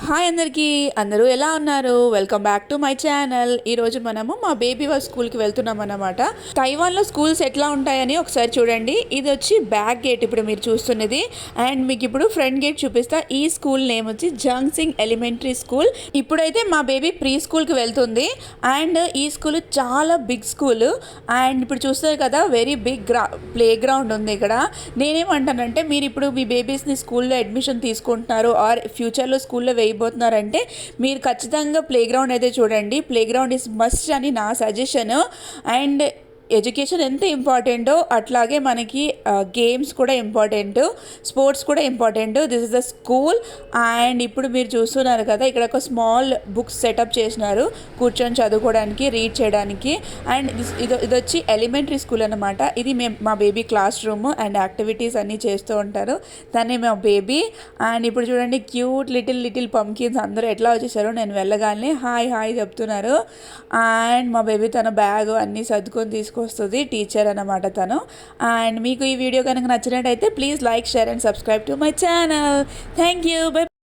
Hi అందరికీ, అందరూ ఎలా ఉన్నారు? Welcome back to my channel. ఈరోజు మనము మా బేబీ వాళ్ళ స్కూల్కి వెళ్తున్నాం అన్నమాట. తైవాన్లో స్కూల్స్ ఎట్లా ఉంటాయని ఒకసారి చూడండి. ఇది వచ్చి బ్యాక్ గేట్ ఇప్పుడు మీరు చూస్తున్నది. అండ్ మీకు ఇప్పుడు ఫ్రంట్ గేట్ చూపిస్తా. ఈ స్కూల్ నేమ్ వచ్చి జంగ్సింగ్ ఎలిమెంటరీ స్కూల్. ఇప్పుడైతే మా బేబీ ప్రీ స్కూల్కి వెళ్తుంది. అండ్ ఈ స్కూల్ చాలా బిగ్ స్కూల్. అండ్ ఇప్పుడు చూస్తారు కదా, వెరీ బిగ్ ప్లే గ్రౌండ్ ఉంది ఇక్కడ. నేనేమంటానంటే, మీరు ఇప్పుడు మీ బేబీస్ని స్కూల్లో అడ్మిషన్ తీసుకుంటున్నారు ఆర్ ఫ్యూచర్లో స్కూల్లో వేయబోతున్నారంటే మీరు ఖచ్చితంగా ప్లే గ్రౌండ్ అయితే చూడండి. ప్లే గ్రౌండ్ ఈజ్ మస్ట్ అని నా సజెషన్. అండ్ ఎడ్యుకేషన్ ఎంత ఇంపార్టెంటో అట్లాగే మనకి గేమ్స్ కూడా ఇంపార్టెంట్, స్పోర్ట్స్ కూడా important. This is the school. And ఇప్పుడు మీరు చూస్తున్నారు కదా, ఇక్కడ ఒక స్మాల్ బుక్స్ సెటప్ చేసినారు కూర్చొని చదువుకోవడానికి, రీడ్ చేయడానికి. అండ్ ఇది వచ్చి ఎలిమెంటరీ స్కూల్ అనమాట. ఇది మా baby class room and activities అన్నీ చేస్తూ ఉంటారు. దాన్ని మా బేబీ. అండ్ ఇప్పుడు చూడండి, క్యూట్ లిటిల్ పంకిన్స్ అందరూ ఎట్లా వచ్చేసారో. నేను వెళ్ళగానే హాయ్ హాయ్ చెప్తున్నారు. అండ్ మా బేబీ తన బ్యాగ్ అన్నీ సర్దుకొని తీసుకొస్తుంది. టీచర్ అన్నమాట తను. అండ్ మీకు ఈ వీడియో కనుక నచ్చినట్టయితే please like, share and subscribe to my channel. Thank you. By.